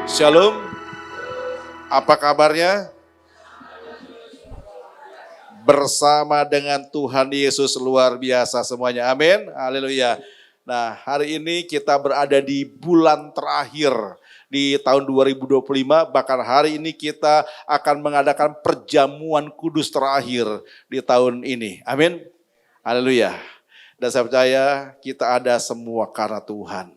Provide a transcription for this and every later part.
Shalom, apa kabarnya? Bersama dengan Tuhan Yesus luar biasa semuanya, amin, haleluya. Nah, hari ini kita berada di bulan terakhir di tahun 2025, bahkan hari ini kita akan mengadakan perjamuan kudus terakhir di tahun ini, amin, haleluya. Dan saya percaya kita ada semua karena Tuhan.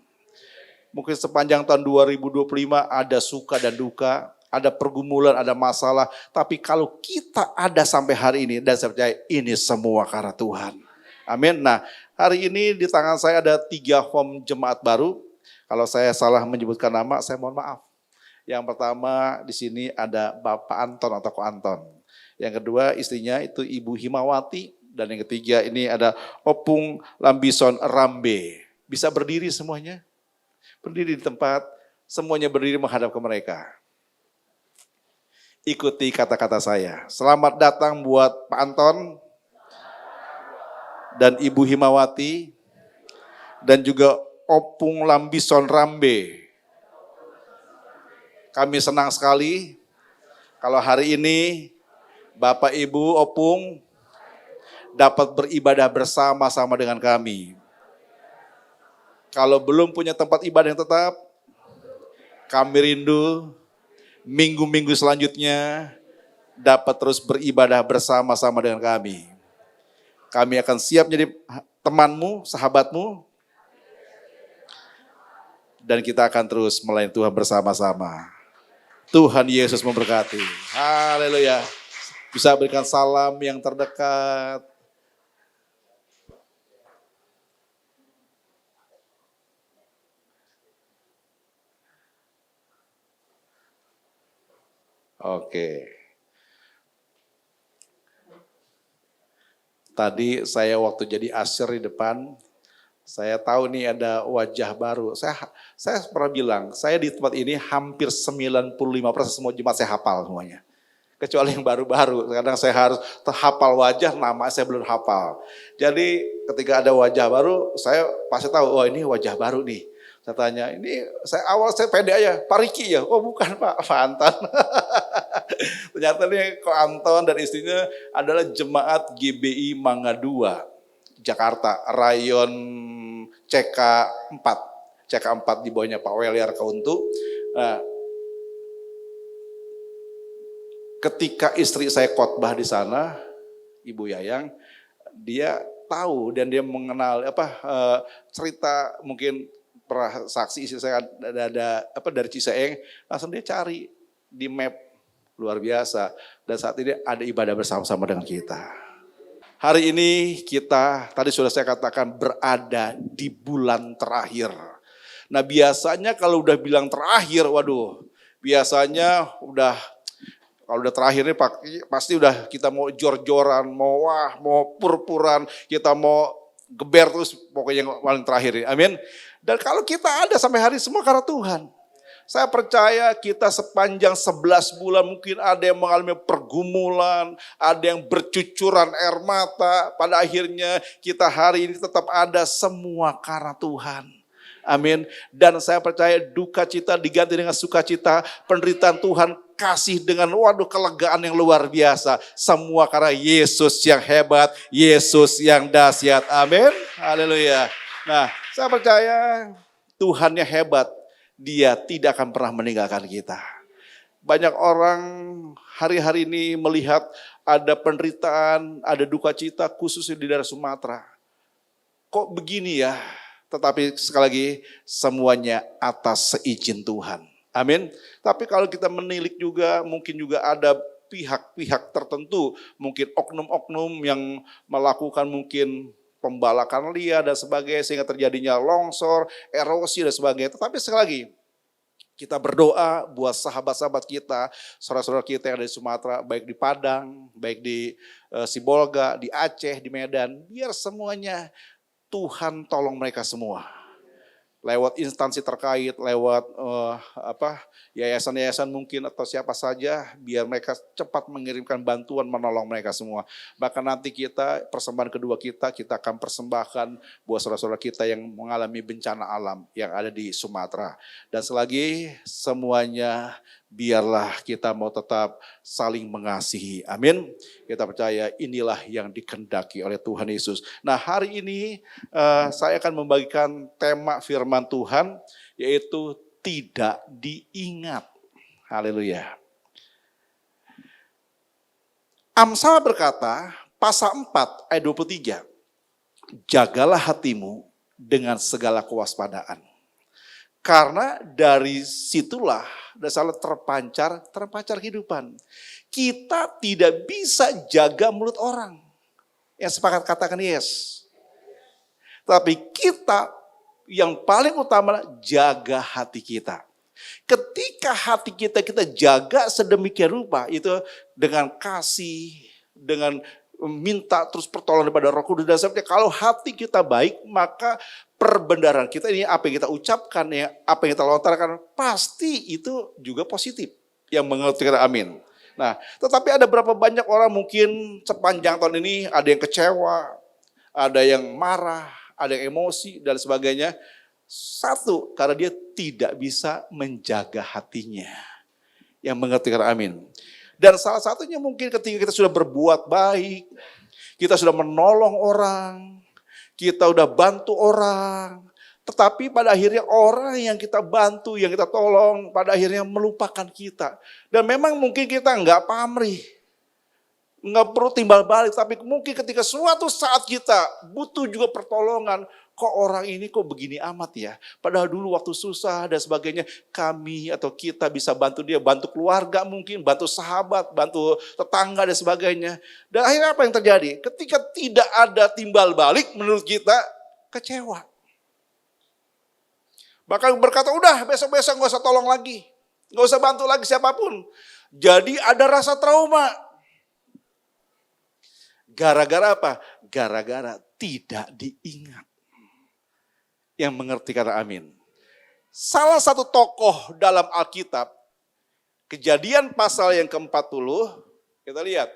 Mungkin sepanjang tahun 2025 ada suka dan duka, ada pergumulan, ada masalah. Tapi kalau kita ada sampai hari ini, dan saya percaya ini semua karena Tuhan. Amin. Nah, hari ini di tangan saya ada 3 form jemaat baru. Kalau saya salah menyebutkan nama, saya mohon maaf. Yang pertama di sini ada Bapak Anton atau Ko Anton. Yang kedua istrinya itu Ibu Himawati. Dan yang ketiga ini ada Opung Lambison Rambe. Bisa berdiri semuanya? Berdiri di tempat, semuanya berdiri menghadap ke mereka. Ikuti kata-kata saya. Selamat datang buat Pak Anton dan Ibu Himawati dan juga Opung Lambison Rambe. Kami senang sekali kalau hari ini Bapak Ibu Opung dapat beribadah bersama-sama dengan kami. Kalau belum punya tempat ibadah yang tetap, kami rindu minggu-minggu selanjutnya dapat terus beribadah bersama-sama dengan kami. Kami akan siap menjadi temanmu, sahabatmu, dan kita akan terus melayani Tuhan bersama-sama. Tuhan Yesus memberkati. Haleluya. Bisa berikan salam yang terdekat. Oke. Tadi saya waktu jadi asyir di depan, saya tahu nih ada wajah baru. Saya pernah bilang, saya di tempat ini hampir 95% semua jemaat saya hafal semuanya. Kecuali yang baru-baru, kadang saya harus hafal wajah, nama saya belum hafal. Jadi ketika ada wajah baru, saya pasti tahu, oh ini wajah baru nih. Saya tanya, ini saya pede aja, Pak Riki ya? Oh bukan Pak Anton. Ternyata nih Ko Anton dan istrinya adalah jemaat GBI Mangga 2, Jakarta, rayon CK4 di bawahnya Pak Weliar Kauntu. Nah, ketika istri saya khotbah di sana, Ibu Yayang, dia tahu dan dia mengenal cerita mungkin pernah saksi istri saya ada dari Ciseeng, langsung dia cari di map, luar biasa. Dan saat ini ada ibadah bersama-sama dengan kita. Hari ini kita, tadi sudah saya katakan, berada di bulan terakhir. Nah biasanya kalau udah bilang terakhir, waduh, biasanya kalau udah terakhir ini pasti udah kita mau jor-joran, mau pur-puran, kita mau geber terus pokoknya yang paling terakhir ini. Amin. Dan kalau kita ada sampai hari semua karena Tuhan. Saya percaya kita sepanjang 11 bulan mungkin ada yang mengalami pergumulan, ada yang bercucuran air mata. Pada akhirnya kita hari ini tetap ada semua karena Tuhan. Amin. Dan saya percaya duka cita diganti dengan sukacita, penderitaan Tuhan kasih dengan kelegaan yang luar biasa. Semua karena Yesus yang hebat, Yesus yang dahsyat. Amin. Haleluya. Nah, saya percaya Tuhan yang hebat, Dia tidak akan pernah meninggalkan kita. Banyak orang hari-hari ini melihat ada penderitaan, ada duka cita khususnya di daerah Sumatera. Kok begini ya? Tetapi sekali lagi semuanya atas seizin Tuhan. Amin. Tapi kalau kita menilik juga mungkin juga ada pihak-pihak tertentu, mungkin oknum-oknum yang melakukan mungkin pembalakan liar dan sebagainya sehingga terjadinya longsor, erosi dan sebagainya. Tetapi sekali lagi kita berdoa buat sahabat-sahabat kita, saudara-saudara kita yang ada di Sumatera, baik di Padang, baik di Sibolga, di Aceh, di Medan, biar semuanya Tuhan tolong mereka semua. lewat instansi terkait, lewat yayasan-yayasan mungkin atau siapa saja, biar mereka cepat mengirimkan bantuan menolong mereka semua. Bahkan nanti kita, persembahan kedua kita akan persembahkan buat saudara-saudara kita yang mengalami bencana alam yang ada di Sumatera. Dan selagi semuanya biarlah kita mau tetap saling mengasihi. Amin. Kita percaya inilah yang dikehendaki oleh Tuhan Yesus. Nah, hari ini saya akan membagikan tema firman Tuhan, yaitu tidak diingat. Haleluya. Amsal berkata, pasal 4 ayat 23, jagalah hatimu dengan segala kewaspadaan. Karena dari situlah dasarnya terpancar kehidupan. Kita tidak bisa jaga mulut orang. Yang sepakat katakan yes. Tapi kita yang paling utama jaga hati kita. Ketika hati kita jaga sedemikian rupa, itu dengan kasih, dengan minta terus pertolongan daripada Roh Kudus. Dan sebabnya kalau hati kita baik, maka perbendaharaan kita ini, apa yang kita ucapkan, ya, apa yang kita lontarkan, pasti itu juga positif. Yang mengerti kata amin. Nah, tetapi ada berapa banyak orang mungkin sepanjang tahun ini ada yang kecewa, ada yang marah, ada yang emosi dan sebagainya. Satu, karena dia tidak bisa menjaga hatinya. Yang mengerti kata amin. Dan salah satunya mungkin ketika kita sudah berbuat baik, kita sudah menolong orang, kita sudah bantu orang, tetapi pada akhirnya orang yang kita bantu, yang kita tolong, pada akhirnya melupakan kita. Dan memang mungkin kita nggak pamrih, nggak perlu timbal balik, tapi mungkin ketika suatu saat kita butuh juga pertolongan, kok orang ini kok begini amat ya. Padahal dulu waktu susah dan sebagainya, kami atau kita bisa bantu dia, bantu keluarga mungkin, bantu sahabat, bantu tetangga dan sebagainya. Dan akhirnya apa yang terjadi? Ketika tidak ada timbal balik menurut kita, kecewa. Bahkan berkata, udah besok-besok gak usah tolong lagi. Gak usah bantu lagi siapapun. Jadi ada rasa trauma. Gara-gara apa? Gara-gara tidak diingat. Yang mengerti kata amin. Salah satu tokoh dalam Alkitab, Kejadian pasal yang ke-40, kita lihat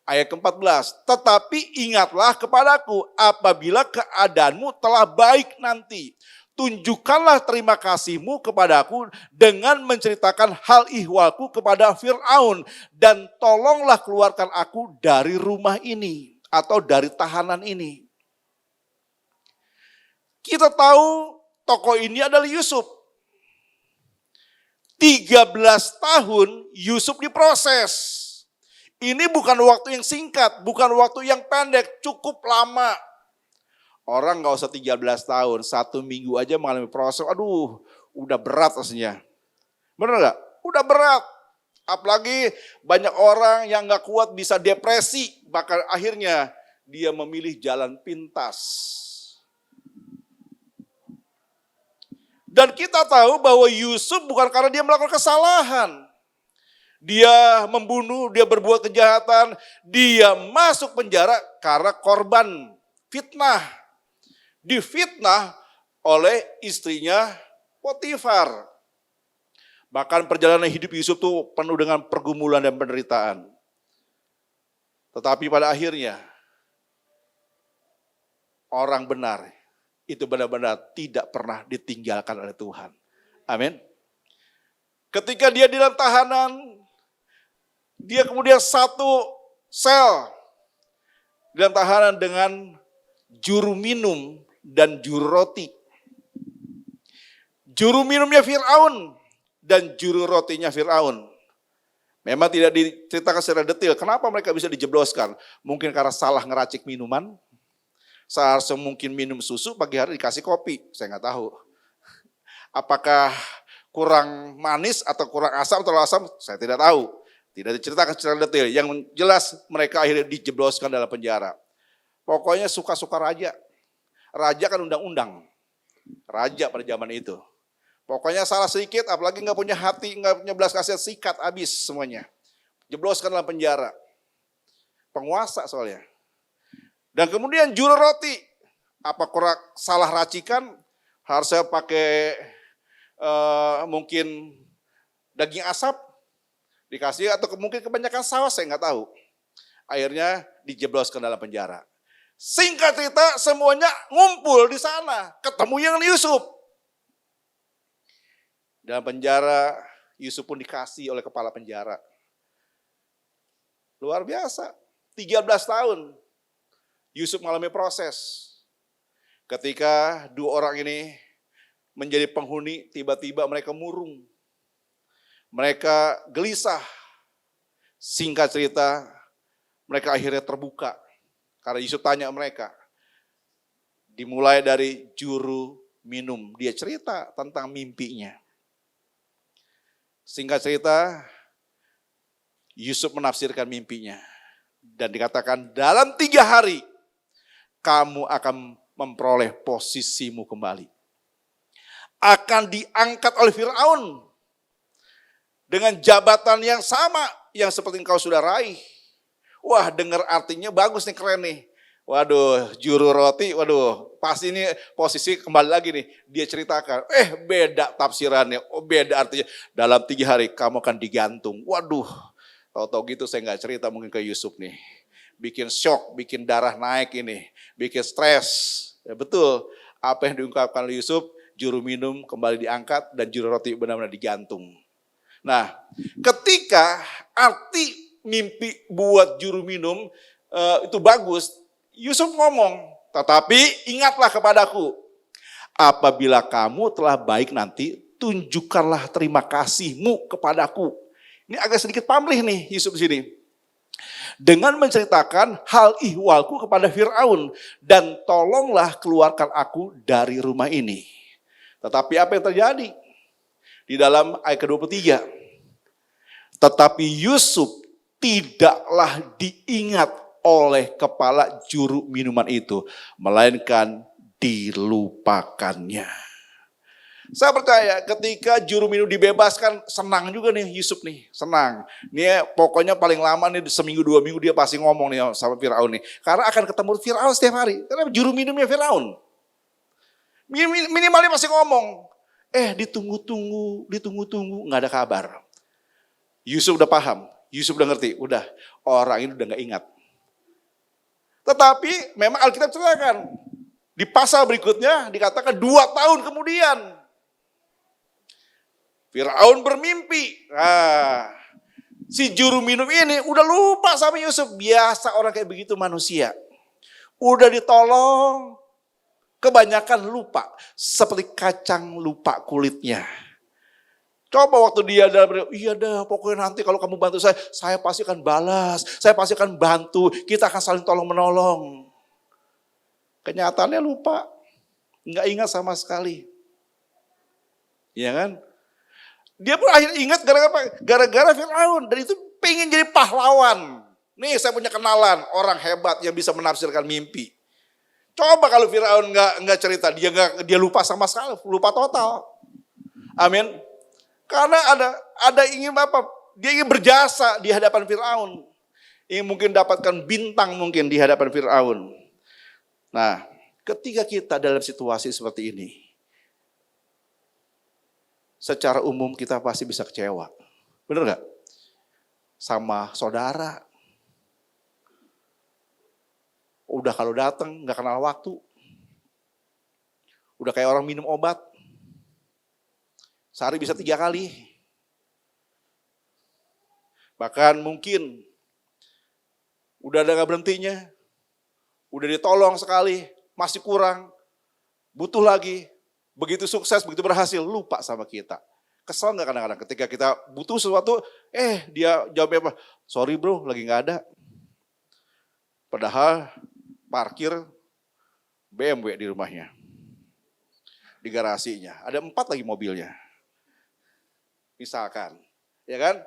ayat ke-14. Tetapi ingatlah kepadaku apabila keadaanmu telah baik nanti. Tunjukkanlah terima kasihmu kepadaku dengan menceritakan hal ihwalku kepada Fir'aun. Dan tolonglah keluarkan aku dari rumah ini atau dari tahanan ini. Kita tahu tokoh ini adalah Yusuf. 13 tahun Yusuf diproses. Ini bukan waktu yang singkat, bukan waktu yang pendek, cukup lama. Orang gak usah 13 tahun, 1 minggu aja mengalami proses, aduh udah berat rasanya. Bener gak? Udah berat. Apalagi banyak orang yang gak kuat bisa depresi, bahkan akhirnya dia memilih jalan pintas. Dan kita tahu bahwa Yusuf bukan karena dia melakukan kesalahan. Dia membunuh, dia berbuat kejahatan, dia masuk penjara karena korban fitnah. Difitnah oleh istrinya Potifar. Bahkan perjalanan hidup Yusuf itu penuh dengan pergumulan dan penderitaan. Tetapi pada akhirnya, orang benar itu benar-benar tidak pernah ditinggalkan oleh Tuhan. Amin. Ketika dia di dalam tahanan, dia kemudian satu sel di dalam tahanan dengan juru minum dan juru roti. Juru minumnya Fir'aun dan juru rotinya Fir'aun. Memang tidak diceritakan secara detail kenapa mereka bisa dijebloskan. Mungkin karena salah ngeracik minuman. Seharusnya mungkin minum susu, pagi hari dikasih kopi, saya nggak tahu. Apakah kurang manis atau kurang asam, terlalu asam, saya tidak tahu. Tidak diceritakan secara detail, yang jelas mereka akhirnya dijebloskan dalam penjara. Pokoknya suka-suka raja. Raja kan undang-undang, raja pada zaman itu. Pokoknya salah sedikit, apalagi nggak punya hati, nggak punya belas kasihan, sikat habis semuanya. Jebloskan dalam penjara. Penguasa soalnya. Dan kemudian juru roti, apa kurang salah racikan, harusnya pakai mungkin daging asap, dikasih atau mungkin kebanyakan saus, saya nggak tahu. Akhirnya dijebloskan dalam penjara. Singkat cerita semuanya ngumpul di sana, ketemu yang Yusuf. Dalam penjara Yusuf pun dikasih oleh kepala penjara. Luar biasa, 13 tahun Yusuf mengalami proses. Ketika dua orang ini menjadi penghuni, tiba-tiba mereka murung. Mereka gelisah. Singkat cerita, mereka akhirnya terbuka. Karena Yusuf tanya mereka. Dimulai dari juru minum. Dia cerita tentang mimpinya. Singkat cerita, Yusuf menafsirkan mimpinya. Dan dikatakan dalam 3 hari, kamu akan memperoleh posisimu kembali. Akan diangkat oleh Firaun dengan jabatan yang sama yang seperti engkau sudah raih. Wah, dengar artinya bagus nih, keren nih. Waduh, juru roti, waduh, pasti ini posisi kembali lagi nih. Dia ceritakan, beda tafsirannya, beda artinya. Dalam 3 hari kamu akan digantung. Waduh, tahu-tahu gitu saya nggak cerita mungkin ke Yusuf nih. Bikin shock, bikin darah naik ini, bikin stres. Ya, betul, apa yang diungkapkan oleh Yusuf, juru minum kembali diangkat dan juru roti benar-benar digantung. Nah, ketika arti mimpi buat juru minum itu bagus, Yusuf ngomong, tetapi ingatlah kepadaku, apabila kamu telah baik nanti, tunjukkanlah terima kasihmu kepadaku. Ini agak sedikit pamrih nih Yusuf di sini. Dengan menceritakan hal ihwalku kepada Firaun, dan tolonglah keluarkan aku dari rumah ini. Tetapi apa yang terjadi? Di dalam ayat ke-23. Tetapi Yusuf tidaklah diingat oleh kepala juru minuman itu, melainkan dilupakannya. Saya percaya ketika juru minum dibebaskan, senang juga nih Yusuf nih, senang. Nih pokoknya paling lama nih seminggu 2 minggu dia pasti ngomong nih sama Firaun nih. Karena akan ketemu Firaun setiap hari, karena juru minumnya Firaun. Minimalnya pasti ngomong, ditunggu-tunggu, nggak ada kabar. Yusuf udah paham, Yusuf udah ngerti, udah orang ini udah nggak ingat. Tetapi memang Alkitab ceritakan, di pasal berikutnya dikatakan 2 tahun kemudian, Firaun bermimpi. Nah, si juru minum ini udah lupa sama Yusuf. Biasa orang kayak begitu manusia. Udah ditolong, kebanyakan lupa. Seperti kacang lupa kulitnya. Coba waktu dia dalam, iya dah pokoknya nanti kalau kamu bantu saya pasti akan balas. Saya pasti akan bantu, kita akan saling tolong menolong. Kenyataannya lupa. Nggak ingat sama sekali. Iya kan? Dia pun akhirnya ingat gara-gara Firaun. Dan itu pengen jadi pahlawan. Nih saya punya kenalan, orang hebat yang bisa menafsirkan mimpi. Coba kalau Firaun nggak cerita, dia lupa sama sekali, lupa total. Amin. Karena ada ingin apa? Dia ingin berjasa di hadapan Firaun. Ingin mungkin dapatkan bintang mungkin di hadapan Firaun. Nah, ketika kita dalam situasi seperti ini, secara umum kita pasti bisa kecewa. Benar gak? Sama saudara. Udah kalau datang gak kenal waktu. Udah kayak orang minum obat. Sehari bisa 3 kali. Bahkan mungkin udah ada gak berhentinya. Udah ditolong sekali, masih kurang. Butuh lagi. Begitu sukses, begitu berhasil, lupa sama kita. Kesel gak kadang-kadang ketika kita butuh sesuatu, dia jawabnya apa? Sorry bro, lagi gak ada. Padahal parkir BMW di rumahnya. Di garasinya, ada 4 lagi mobilnya. Misalkan, ya kan?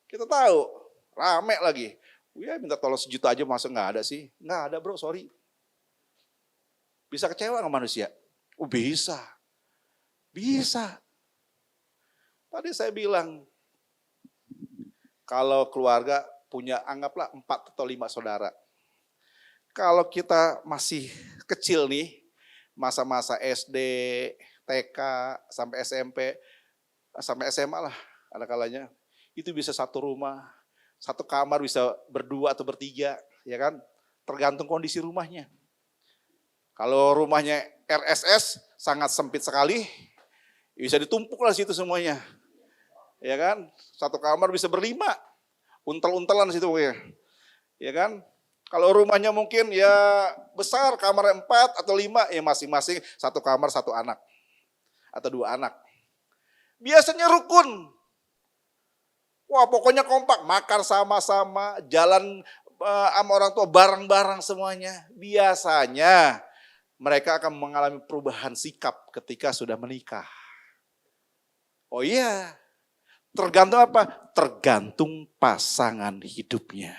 Kita tahu, rame lagi. Ya minta tolong 1 juta aja masa gak ada sih? Gak ada bro, sorry. Bisa kecewa gak manusia? Oh bisa. Bisa. Tadi saya bilang, kalau keluarga punya anggaplah 4 atau 5 saudara. Kalau kita masih kecil nih, masa-masa SD, TK sampai SMP, sampai SMA lah ada kalanya. Itu bisa satu rumah, satu kamar bisa berdua atau bertiga, ya kan? Tergantung kondisi rumahnya. Kalau rumahnya RSS sangat sempit sekali, bisa ditumpuk lah situ semuanya. Ya kan? Satu kamar bisa berlima, untel-untelan situ pokoknya. Ya kan? Kalau rumahnya mungkin ya besar, kamar 4 atau 5, ya masing-masing satu kamar satu anak. Atau 2 anak. Biasanya rukun. Wah pokoknya kompak, makan sama-sama, jalan sama orang tua bareng-bareng semuanya. Biasanya mereka akan mengalami perubahan sikap ketika sudah menikah. Oh iya, tergantung apa? Tergantung pasangan hidupnya.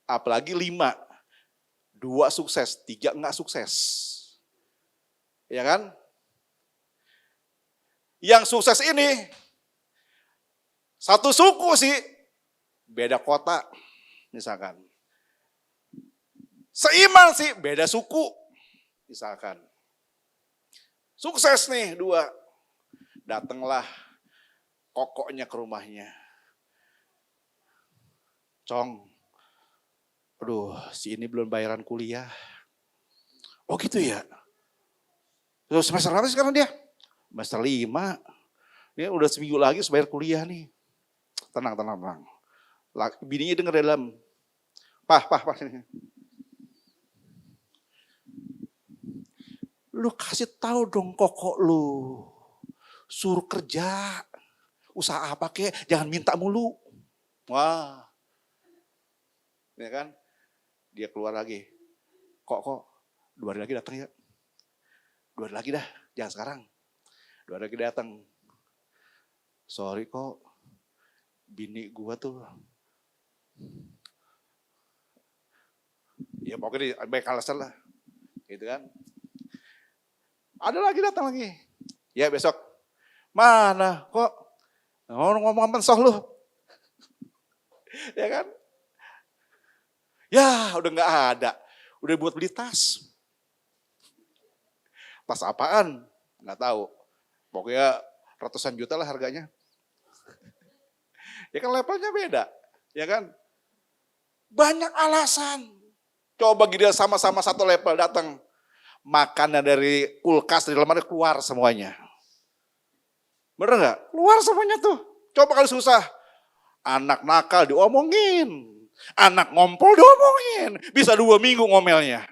Apalagi 5, 2 sukses, 3 enggak sukses. Ya kan? Yang sukses ini, satu suku sih, beda kota misalkan. Seiman sih, beda suku misalkan. Sukses nih 2, datanglah kokoknya ke rumahnya. Cong, aduh si ini belum bayaran kuliah. Oh gitu ya? Semester berapa sekarang dia? Semester 5. Dia udah seminggu lagi bayar kuliah nih. Tenang. Bininya denger dalam. Pah. Lu kasih tahu dong kokok lu. Suruh kerja. Usaha apa kek, jangan minta mulu. Wah. Ya kan? Dia keluar lagi. Kok 2 hari lagi datang ya. 2 hari lagi dah, jangan sekarang. 2 hari lagi datang. Sorry kok, bini gua tuh. Ya pokoknya baik alasan lah. Gitu kan. Ada lagi datang lagi. Ya besok. Mana kok ngomong mensoh lu. Ya kan. Ya udah gak ada. Udah buat beli tas. Tas apaan? Nggak tahu. Pokoknya ratusan juta lah harganya. Ya kan levelnya beda. Ya kan? Banyak alasan. Coba dia sama-sama satu level datang. Makanan dari kulkas, dari lemari keluar semuanya. Bener nggak? Keluar semuanya tuh. Coba kalau susah. Anak nakal diomongin. Anak ngompol diomongin. Bisa 2 minggu ngomelnya.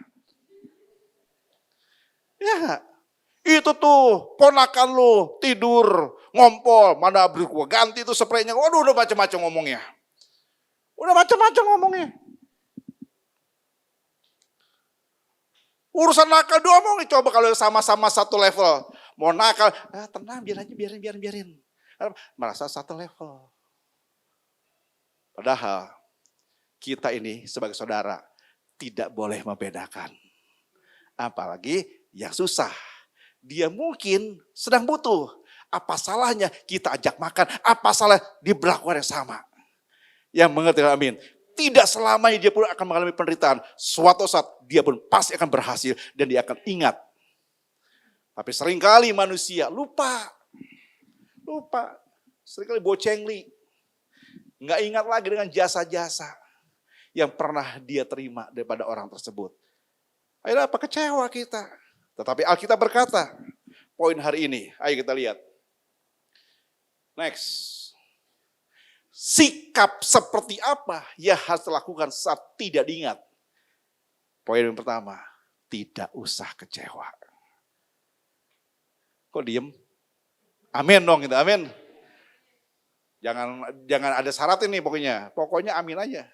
Ya, itu tuh ponakan lu tidur, ngompol, mana beri gua ganti tuh spraynya. Waduh udah macam-macam ngomongnya. Urusan nakal diomongin, coba kalau sama-sama satu level. Mau nakal, tenang biarin. Merasa satu level. Padahal kita ini sebagai saudara tidak boleh membedakan. Apalagi yang susah. Dia mungkin sedang butuh. Apa salahnya kita ajak makan? Apa salah diberlakukan yang sama? Yang mengerti, amin. Tidak selamanya dia pun akan mengalami penderitaan. Suatu saat dia pun pasti akan berhasil dan dia akan ingat. Tapi seringkali manusia lupa. Seringkali bocengli. Nggak ingat lagi dengan jasa-jasa yang pernah dia terima daripada orang tersebut. Akhirnya apa? Kecewa kita. Tetapi Alkitab berkata, poin hari ini, ayo kita lihat. Next. Sikap seperti apa yang harus dilakukan saat tidak diingat? Poin yang pertama, tidak usah kecewa. Kok diem? Amin dong kita, amin. Jangan ada syarat ini pokoknya. Pokoknya amin aja.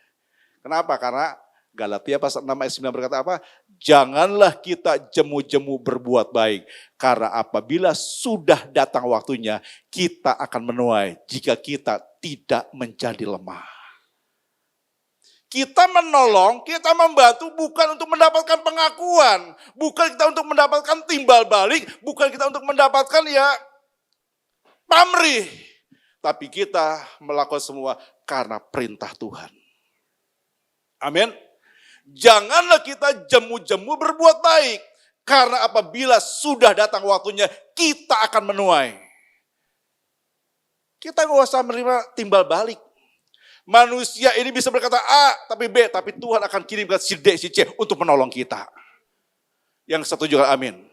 Kenapa? Karena Galatia pasal 6 ayat 9 berkata apa? Janganlah kita jemu-jemu berbuat baik. Karena apabila sudah datang waktunya, kita akan menuai jika kita tidak menjadi lemah. Kita menolong, kita membantu bukan untuk mendapatkan pengakuan. Bukan kita untuk mendapatkan timbal balik. Bukan kita untuk mendapatkan pamrih. Tapi kita melakukan semua karena perintah Tuhan. Amin. Janganlah kita jemu-jemu berbuat baik. Karena apabila sudah datang waktunya, kita akan menuai. Kita nggak usah menerima timbal balik. Manusia ini bisa berkata A, tapi B, tapi Tuhan akan kirimkan si D, si C untuk menolong kita. Yang setuju, amin.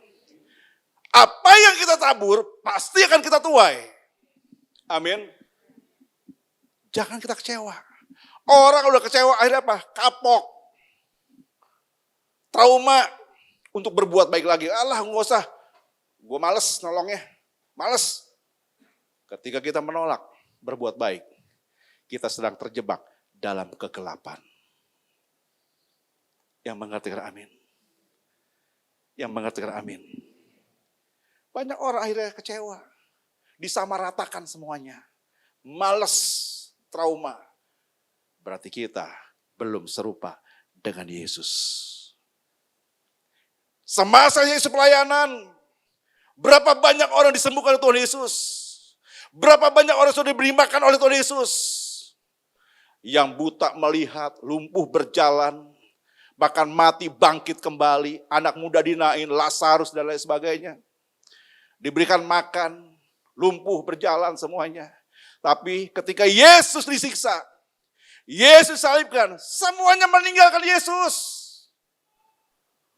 Apa yang kita tabur, pasti akan kita tuai. Amin. Jangan kita kecewa. Orang udah kecewa, akhirnya apa? Kapok. Trauma untuk berbuat baik lagi. Alah, nggak usah. Gue males nolongnya. Males. Ketika kita menolak berbuat baik, kita sedang terjebak dalam kegelapan. Yang mengerti kata amin. Yang mengerti kata amin. Banyak orang akhirnya kecewa. Disamaratakan semuanya. Males, trauma. Berarti kita belum serupa dengan Yesus. Semasa Yesus pelayanan, berapa banyak orang disembuhkan oleh Tuhan Yesus. Berapa banyak orang sudah diberi makan oleh Tuhan Yesus. Yang buta melihat, lumpuh berjalan, bahkan mati bangkit kembali, anak muda dinain, Lazarus dan lain sebagainya. Diberikan makan, lumpuh berjalan semuanya. Tapi ketika Yesus disiksa, Yesus salibkan, semuanya meninggalkan Yesus.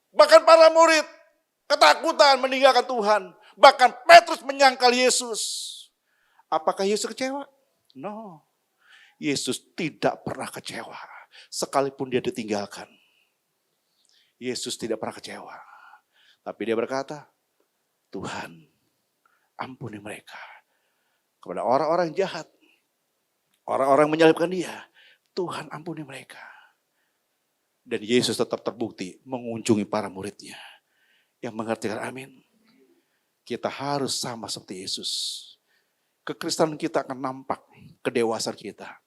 Bahkan para murid ketakutan meninggalkan Tuhan. Bahkan Petrus menyangkal Yesus. Apakah Yesus kecewa? No. Yesus tidak pernah kecewa. Sekalipun dia ditinggalkan. Yesus tidak pernah kecewa. Tapi dia berkata, Tuhan, ampuni mereka. Kepada orang-orang jahat. Orang-orang menyalibkan dia. Tuhan, ampuni mereka. Dan Yesus tetap terbukti mengunjungi para muridnya. Yang mengerti, amin. Kita harus sama seperti Yesus. Kekristenan kita akan nampak, kedewasaan kita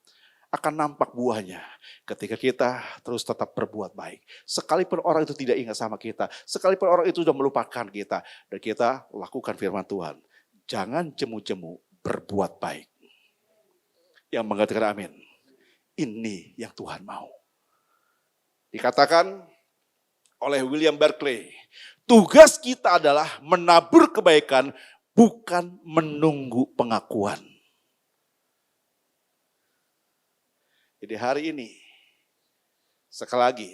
akan nampak buahnya ketika kita terus tetap berbuat baik. Sekalipun orang itu tidak ingat sama kita, sekalipun orang itu sudah melupakan kita, dan kita lakukan firman Tuhan. Jangan jemu-jemu berbuat baik. Yang mengerti amin. Ini yang Tuhan mau. Dikatakan oleh William Barclay, tugas kita adalah menabur kebaikan, bukan menunggu pengakuan. Jadi hari ini, sekali lagi,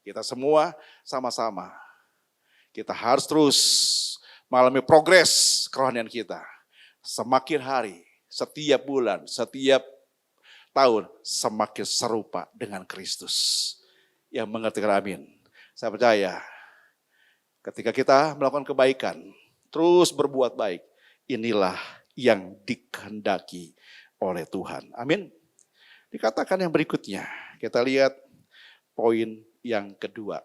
kita semua sama-sama, kita harus terus mengalami progres kerohanian kita. Semakin hari, setiap bulan, setiap tahun, semakin serupa dengan Kristus. Yang mengerti amin. Saya percaya, ketika kita melakukan kebaikan, terus berbuat baik, inilah yang dikehendaki oleh Tuhan. Amin. Dikatakan yang berikutnya, kita lihat poin yang kedua.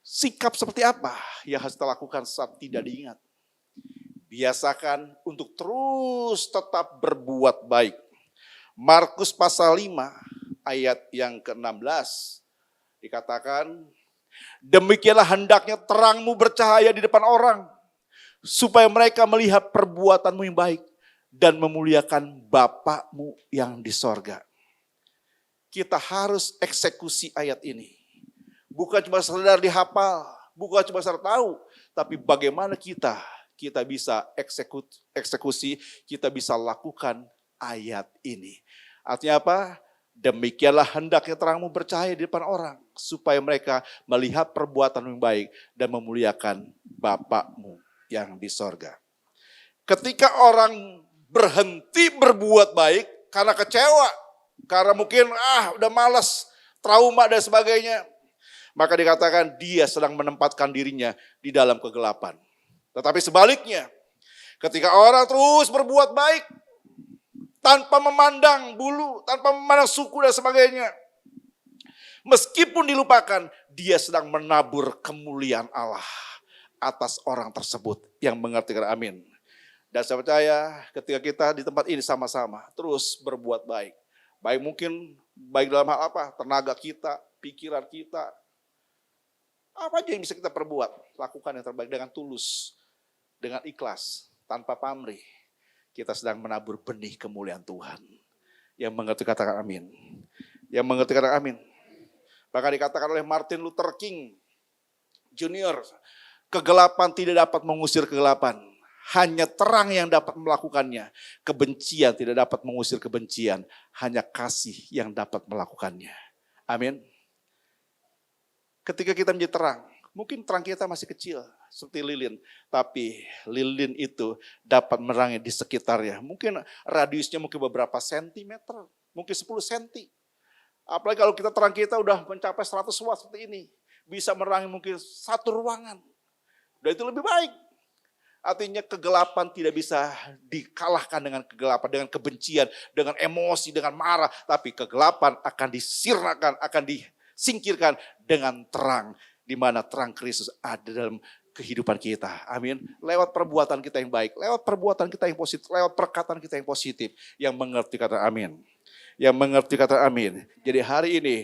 Sikap seperti apa yang harus kita lakukan saat tidak diingat? Biasakan untuk terus tetap berbuat baik. Markus pasal 5 ayat yang ke-16 dikatakan, demikianlah hendaknya terangmu bercahaya di depan orang, supaya mereka melihat perbuatanmu yang baik dan memuliakan Bapakmu yang di sorga. Kita harus eksekusi ayat ini. Bukan cuma sekedar dihafal, bukan cuma sekedar tahu, tapi bagaimana kita bisa eksekusi, kita bisa lakukan ayat ini. Artinya apa? Demikianlah hendaknya terangmu bercahaya di depan orang, supaya mereka melihat perbuatan yang baik dan memuliakan Bapakmu yang di sorga. Ketika orang berhenti berbuat baik karena kecewa, karena mungkin udah malas, trauma dan sebagainya, maka dikatakan dia sedang menempatkan dirinya di dalam kegelapan. Tetapi sebaliknya, ketika orang terus berbuat baik, tanpa memandang bulu, tanpa memandang suku dan sebagainya. Meskipun dilupakan, dia sedang menabur kemuliaan Allah atas orang tersebut yang mengerti kata amin. Dan saya percaya ketika kita di tempat ini sama-sama terus berbuat baik. Baik mungkin, baik dalam hal apa? Tenaga kita, pikiran kita. Apa aja yang bisa kita perbuat? Lakukan yang terbaik dengan tulus, dengan ikhlas, tanpa pamrih. Kita sedang menabur benih kemuliaan Tuhan. Yang mengerti katakan amin. Yang mengerti kata amin. Bahkan dikatakan oleh Martin Luther King Junior, kegelapan tidak dapat mengusir kegelapan. Hanya terang yang dapat melakukannya. Kebencian tidak dapat mengusir kebencian. Hanya kasih yang dapat melakukannya. Amin. Ketika kita menjadi terang, mungkin terang kita masih kecil seperti lilin. Tapi lilin itu dapat menerangi di sekitarnya. Mungkin radiusnya mungkin beberapa sentimeter. Mungkin 10 senti. Apalagi kalau terang kita udah mencapai 100 watt seperti ini. Bisa menerangi mungkin satu ruangan. Dan itu lebih baik. Artinya kegelapan tidak bisa dikalahkan dengan kegelapan, dengan kebencian, dengan emosi, dengan marah. Tapi kegelapan akan disirnakan, akan disingkirkan dengan terang. Di mana terang Kristus ada dalam kehidupan kita. Amin. Lewat perbuatan kita yang baik, lewat perbuatan kita yang positif, lewat perkataan kita yang positif. Yang mengerti kata amin. Yang mengerti kata amin. Jadi hari ini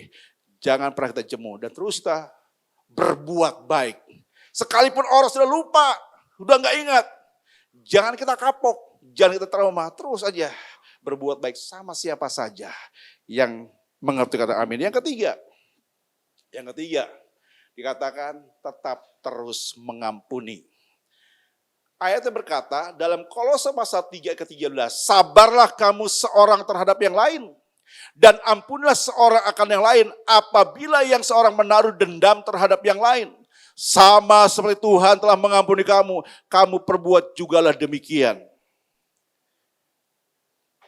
jangan pernah kita jemu dan terus kita berbuat baik. Sekalipun orang sudah lupa, udah gak ingat. Jangan kita kapok, jangan kita trauma. Terus aja berbuat baik sama siapa saja yang mengerti kata amin. Yang ketiga dikatakan tetap terus mengampuni. Ayatnya berkata dalam Kolose pasal 3 ke 13, sabarlah kamu seorang terhadap yang lain. Dan ampunilah seorang akan yang lain apabila yang seorang menaruh dendam terhadap yang lain. Sama seperti Tuhan telah mengampuni kamu, kamu perbuat jugalah demikian.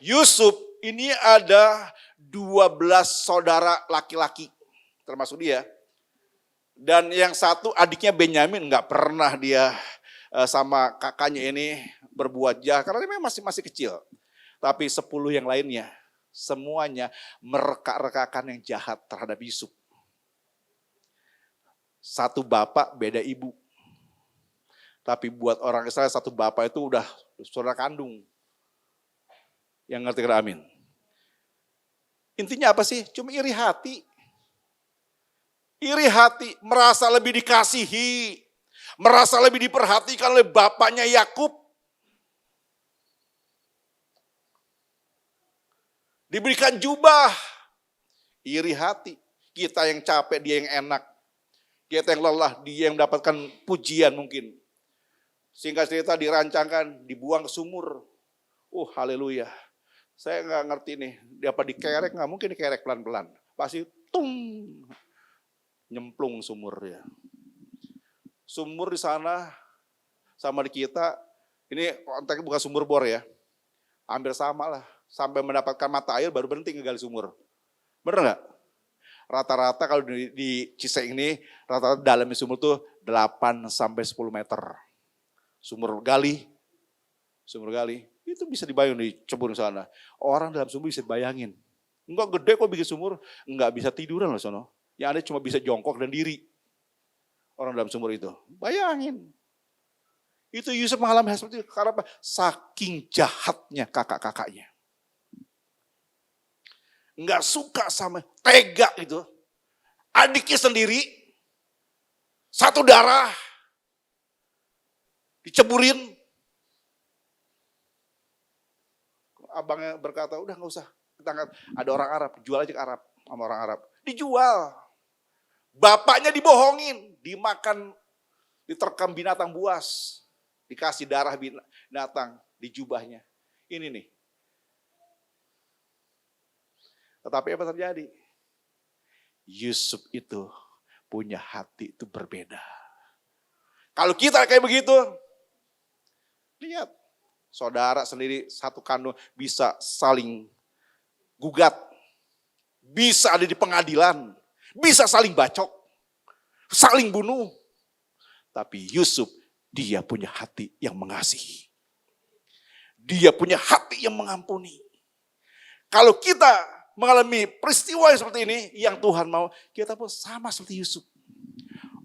Yusuf ini ada 12 saudara laki-laki, termasuk dia. Dan yang satu adiknya Benyamin, gak pernah dia sama kakaknya ini berbuat jahat, karena dia memang masih kecil. Tapi 10 yang lainnya, semuanya mereka-rekakan yang jahat terhadap Yusuf. Satu bapak beda ibu. Tapi buat orang Israel satu bapak itu udah saudara kandung. Yang ngerti kata amin. Intinya apa sih? Cuma iri hati. Iri hati, merasa lebih dikasihi. Merasa lebih diperhatikan oleh bapaknya Yakub. Diberikan jubah, iri hati. Kita yang capek, dia yang enak. Kita yang lelah, dia yang mendapatkan pujian mungkin. Singkat cerita dirancangkan, dibuang ke sumur. Haleluya. Saya nggak ngerti nih, dia apa dikerek, nggak mungkin dikerek pelan-pelan. Pasti tung, nyemplung sumur ya. Sumur di sana sama di kita, ini konteksnya bukan sumur bor ya. Hampir sama lah. Sampai mendapatkan mata air baru berhenti ngegali sumur. Bener gak? Rata-rata kalau di Ciseng ini, rata-rata dalamnya sumur tuh 8-10 meter. Sumur gali, itu bisa dibayangin dicebur di sana. Orang dalam sumur bisa dibayangin. Enggak gede kok bikin sumur, enggak bisa tiduran loh sono. Yang ada cuma bisa jongkok dan diri. Orang dalam sumur itu. Bayangin. Itu Yusuf mengalami hal seperti itu. Karena apa? Saking jahatnya kakak-kakaknya. Enggak suka sama, tega gitu. Adiknya sendiri, satu darah, diceburin. Abangnya berkata, udah gak usah, kita ada orang Arab, jual aja ke Arab, sama orang Arab. Dijual. Bapaknya dibohongin, dimakan, diterkam binatang buas. Dikasih darah binatang di jubahnya. Ini nih. Tetapi apa terjadi? Yusuf itu punya hati itu berbeda. Kalau kita kayak begitu, lihat. Saudara sendiri satu kandung bisa saling gugat. Bisa ada di pengadilan. Bisa saling bacok. Saling bunuh. Tapi Yusuf, dia punya hati yang mengasihi. Dia punya hati yang mengampuni. Kalau kita mengalami peristiwa yang seperti ini, yang Tuhan mau, kita pun sama seperti Yusuf.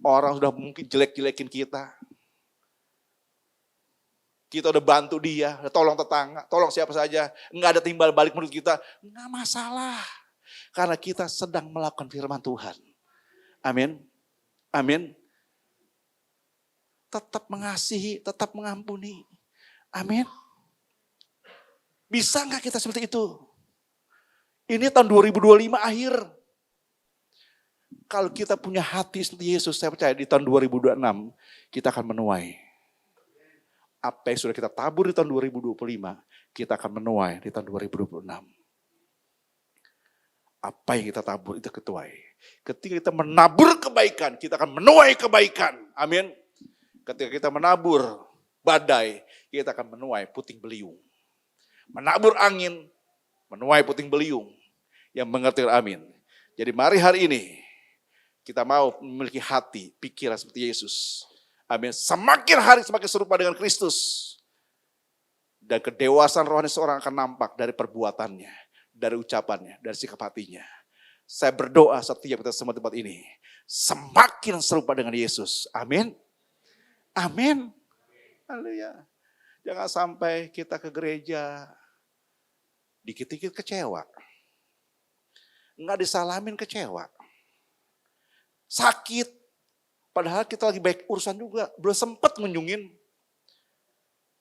Orang sudah mungkin jelek-jelekin kita. Kita udah bantu dia, udah tolong tetangga, tolong siapa saja. Enggak ada timbal balik menurut kita, enggak masalah. Karena kita sedang melakukan firman Tuhan. Amin. Amin. Tetap mengasihi, tetap mengampuni. Amin. Bisa enggak kita seperti itu? Ini tahun 2025 akhir. Kalau kita punya hati seperti Yesus, saya percaya di tahun 2026 kita akan menuai. Apa yang sudah kita tabur di tahun 2025, kita akan menuai di tahun 2026. Apa yang kita tabur itu ketuai. Ketika kita menabur kebaikan, kita akan menuai kebaikan. Amin. Ketika kita menabur badai, kita akan menuai puting beliung. Menabur angin, menuai puting beliung. Yang mengerti amin. Jadi mari hari ini, kita mau memiliki hati, pikiran seperti Yesus. Amin. Semakin hari semakin serupa dengan Kristus. Dan kedewasaan rohani seorang akan nampak dari perbuatannya, dari ucapannya, dari sikap hatinya. Saya berdoa setiap kita semua tempat ini, semakin serupa dengan Yesus. Amin. Amin. Haleluya. Jangan sampai kita ke gereja, dikit-dikit kecewa. Enggak disalamin kecewa. Sakit, padahal kita lagi baik urusan juga, belum sempat ngunjungin.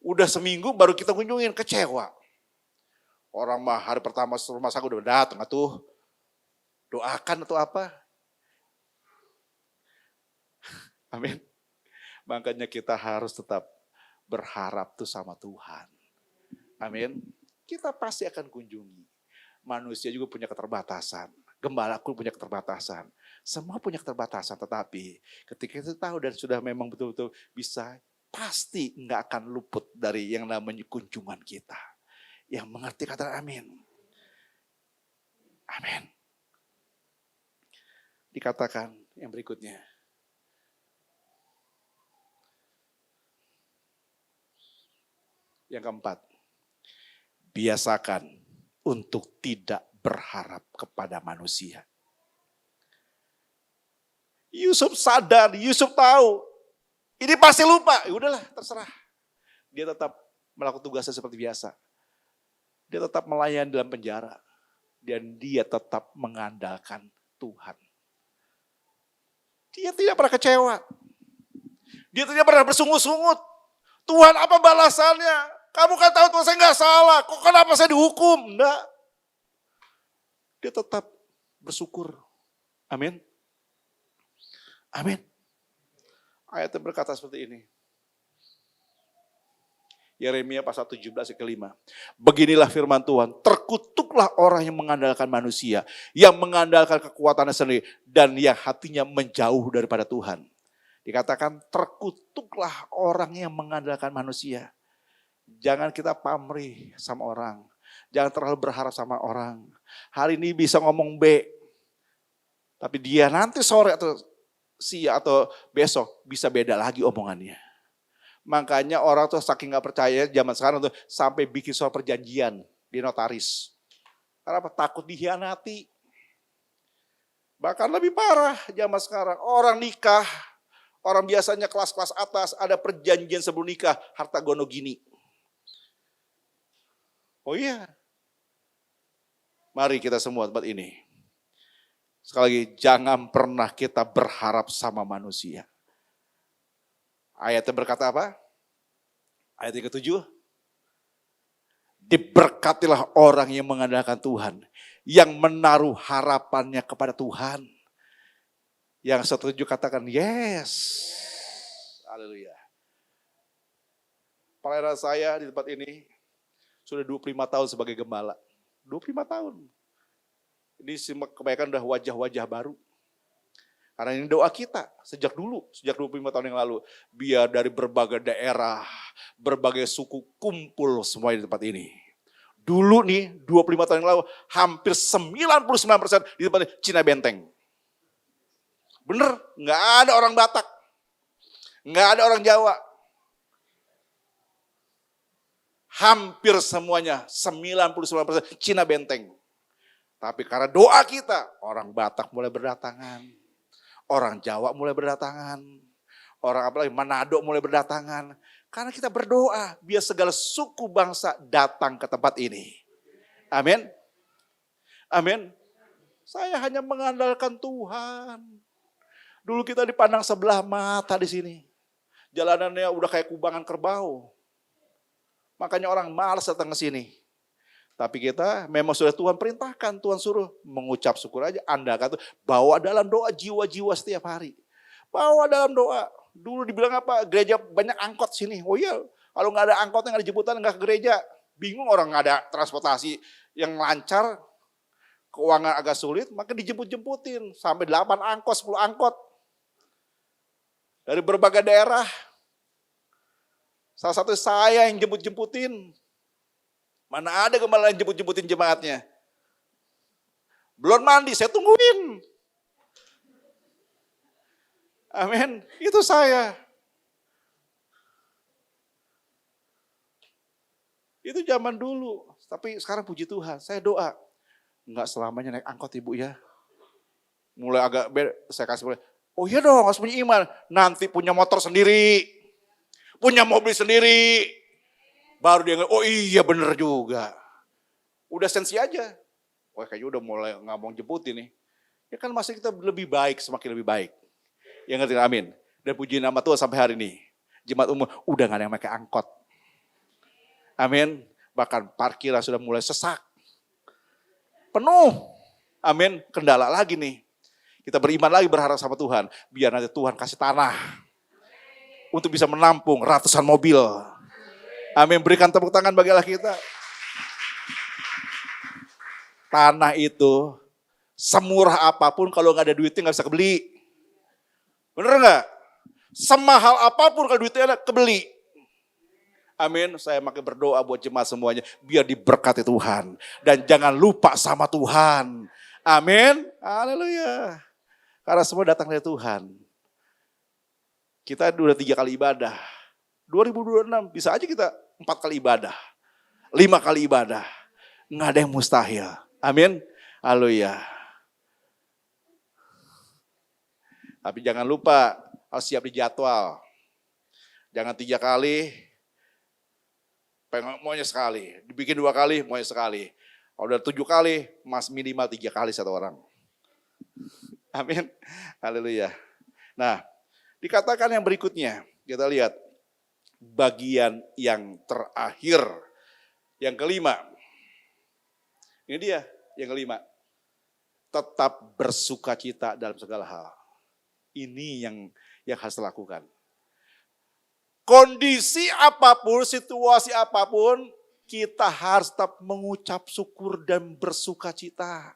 Udah seminggu baru kita kunjungin, kecewa. Orang mah hari pertama rumah sakit udah datang tuh, doakan atau apa. Amin. Makanya kita harus tetap berharap tuh sama Tuhan. Amin. Kita pasti akan kunjungi. Manusia juga punya keterbatasan. Gembala pun punya keterbatasan. Semua punya keterbatasan, tetapi ketika kita tahu dan sudah memang betul-betul bisa, pasti nggak akan luput dari yang namanya kunjungan kita. Yang mengerti kata amin. Amin. Dikatakan yang berikutnya. Yang keempat, biasakan untuk tidak berharap kepada manusia. Yusuf sadar, Yusuf tahu, ini pasti lupa. Ya udahlah, terserah. Dia tetap melakukan tugasnya seperti biasa. Dia tetap melayani dalam penjara. Dan dia tetap mengandalkan Tuhan. Dia tidak pernah kecewa. Dia tidak pernah bersungut-sungut. Tuhan, apa balasannya? Kamu kan tahu Tuhan, saya nggak salah. Kok kenapa saya dihukum? Enggak. Dia tetap bersyukur. Amin. Amin. Ayatnya berkata seperti ini. Yeremia pasal 17 ayat ke-5. Beginilah firman Tuhan, terkutuklah orang yang mengandalkan manusia, yang mengandalkan kekuatannya sendiri, dan yang hatinya menjauh daripada Tuhan. Dikatakan terkutuklah orang yang mengandalkan manusia. Jangan kita pamrih sama orang. Jangan terlalu berharap sama orang. Hari ini bisa ngomong B, tapi dia nanti sore atau siang atau besok bisa beda lagi omongannya. Makanya orang tuh saking gak percaya zaman sekarang tuh sampai bikin soal perjanjian di notaris. Karena apa? Takut dikhianati. Bahkan lebih parah zaman sekarang. Orang nikah, orang biasanya kelas-kelas atas ada perjanjian sebelum nikah, harta gono gini. Oh iya. Mari kita semua tempat ini. Sekali lagi, jangan pernah kita berharap sama manusia. Ayatnya berkata apa? Ayat yang ke-7. Diberkatilah orang yang mengandalkan Tuhan. Yang menaruh harapannya kepada Tuhan. Yang setuju katakan yes. Haleluya. Pelayanan saya di tempat ini sudah 25 tahun sebagai gembala. 25 tahun. Ini kebanyakan udah wajah-wajah baru. Karena ini doa kita sejak dulu, sejak 25 tahun yang lalu. Biar dari berbagai daerah, berbagai suku kumpul semua di tempat ini. Dulu nih 25 tahun yang lalu hampir 99% di tempat ini Cina Benteng. Bener, gak ada orang Batak, gak ada orang Jawa. Hampir semuanya 99% Cina Benteng. Tapi karena doa kita, orang Batak mulai berdatangan. Orang Jawa mulai berdatangan. Orang apalagi Manado mulai berdatangan. Karena kita berdoa biar segala suku bangsa datang ke tempat ini. Amin. Amin. Saya hanya mengandalkan Tuhan. Dulu kita dipandang sebelah mata di sini. Jalanannya udah kayak kubangan kerbau. Makanya orang malas datang ke sini. Tapi kita memang sudah Tuhan perintahkan, Tuhan suruh mengucap syukur aja. Anda kata bawa dalam doa jiwa-jiwa setiap hari. Bawa dalam doa. Dulu dibilang apa? Gereja banyak angkot sini. Oh iya, kalau nggak ada angkotnya, nggak ada jemputan, nggak ke gereja. Bingung orang nggak ada transportasi yang lancar, keuangan agak sulit, maka dijemput-jemputin. Sampai 8 angkot, 10 angkot. Dari berbagai daerah. Salah satu saya yang jemput-jemputin. Mana ada gembala yang jemput-jemputin jemaatnya. Belum mandi, saya tungguin. Amin, itu saya. Itu zaman dulu, tapi sekarang puji Tuhan, saya doa. Enggak selamanya naik angkot ibu ya. Mulai agak beda, saya kasih mulai. Oh iya dong, harus punya iman. Nanti punya motor sendiri, punya mobil sendiri. Baru dia oh iya bener juga. Udah sensi aja. Wah kayaknya udah mulai nggak mau jemputin nih. Ya kan masih kita lebih baik, semakin lebih baik. Ya ngerti, amin. Dan puji nama Tuhan sampai hari ini. Jemaat umum udah gak ada yang pakai angkot. Amin. Bahkan parkiran sudah mulai sesak. Penuh. Amin. Kendala lagi nih. Kita beriman lagi berharap sama Tuhan. Biar nanti Tuhan kasih tanah. Untuk bisa menampung ratusan mobil. Amin, berikan tepuk tangan bagi Allah kita. Tanah itu semurah apapun kalau nggak ada duitnya nggak bisa kebeli. Bener nggak? Semahal apapun kalau duitnya ada kebeli. Amin, saya makin berdoa buat jemaat semuanya. Biar diberkati Tuhan. Dan jangan lupa sama Tuhan. Amin, haleluya. Karena semua datang dari Tuhan. Kita udah 3 kali ibadah. 2026 bisa aja kita 4 kali ibadah, 5 kali ibadah. Nggak ada yang mustahil. Amin. Haleluya. Tapi jangan lupa harus siap di jadwal. Jangan 3 kali, maunya sekali. Dibikin 2 kali, maunya sekali. Kalau udah 7 kali, mas minimal 3 kali satu orang. Amin. Haleluya. Nah, dikatakan yang berikutnya, kita lihat. Bagian yang terakhir. Yang kelima. Ini dia yang kelima. Tetap bersukacita dalam segala hal. Ini yang harus dilakukan. Kondisi apapun, situasi apapun, kita harus tetap mengucap syukur dan bersukacita.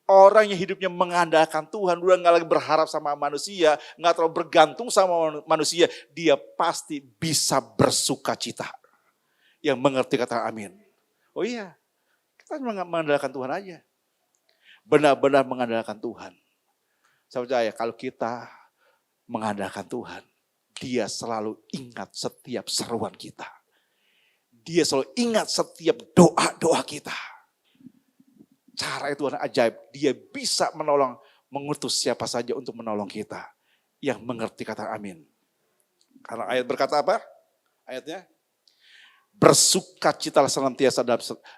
Orang yang hidupnya mengandalkan Tuhan, udah gak lagi berharap sama manusia, gak terlalu bergantung sama manusia, dia pasti bisa bersukacita. Yang mengerti kata amin. Oh iya, kita mengandalkan Tuhan aja. Benar-benar mengandalkan Tuhan. Saya percaya kalau kita mengandalkan Tuhan, dia selalu ingat setiap seruan kita. Dia selalu ingat setiap doa-doa kita. Cara itu ajaib, dia bisa menolong, mengutus siapa saja untuk menolong kita. Yang mengerti kata amin. Karena ayat berkata apa? Ayatnya, bersukacitalah senantiasa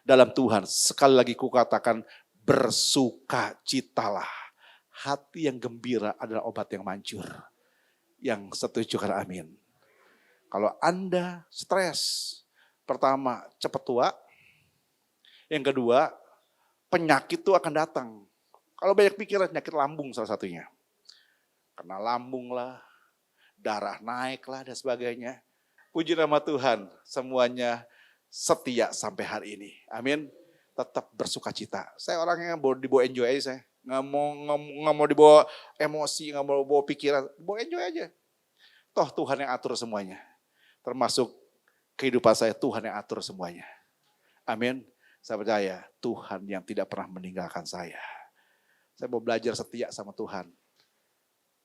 dalam Tuhan. Sekali lagi kukatakan, bersukacitalah. Hati yang gembira adalah obat yang manjur. Yang setuju kata amin. Kalau Anda stres, pertama cepat tua. Yang kedua, penyakit itu akan datang. Kalau banyak pikiran, penyakit lambung salah satunya. Kena lambung lah, darah naik lah dan sebagainya. Puji nama Tuhan, semuanya setia sampai hari ini. Amin. Tetap bersukacita. Saya orangnya dibawa enjoy aja saya. Nggak mau dibawa emosi, nggak mau bawa pikiran. Bawa enjoy aja. Toh Tuhan yang atur semuanya. Termasuk kehidupan saya, Tuhan yang atur semuanya. Amin. Saya percaya Tuhan yang tidak pernah meninggalkan saya. Saya mau belajar setia sama Tuhan.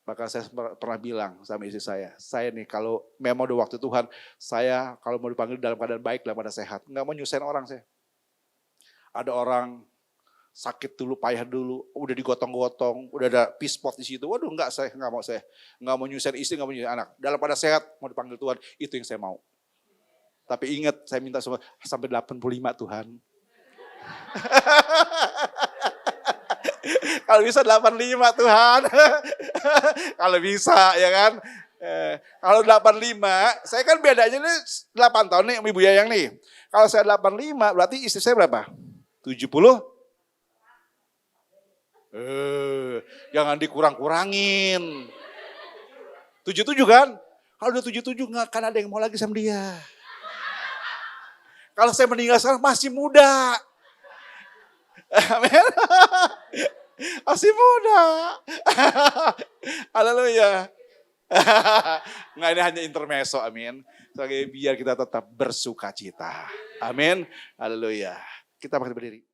Maka saya pernah bilang sama istri saya nih kalau memang udah waktu Tuhan, saya kalau mau dipanggil dalam keadaan baik, dalam keadaan sehat. Nggak mau nyusahin orang saya. Ada orang sakit dulu, payah dulu, udah digotong-gotong, udah ada pispot di situ. Waduh nggak mau saya. Nggak mau nyusahin istri, nggak mau nyusahin anak. Dalam keadaan sehat, mau dipanggil Tuhan, itu yang saya mau. Tapi ingat, saya minta semua sampai 85 Tuhan. Kalau bisa 85 Tuhan. Kalau bisa ya kan. Kalau 85, saya kan bedanya ini 8 tahun nih Ibu Yayang nih. Kalau saya 85 berarti istri saya berapa? 70? Jangan dikurang-kurangin. 77 kan? Kalau udah 77 nggak akan ada yang mau lagi sama dia. Kalau saya meninggal sekarang masih muda. Amin. Masih muda. Haleluya. Nggak, ini hanya intermezzo, amin. Sebagai biar kita tetap bersuka cita. Amin. Haleluya. Kita berdiri.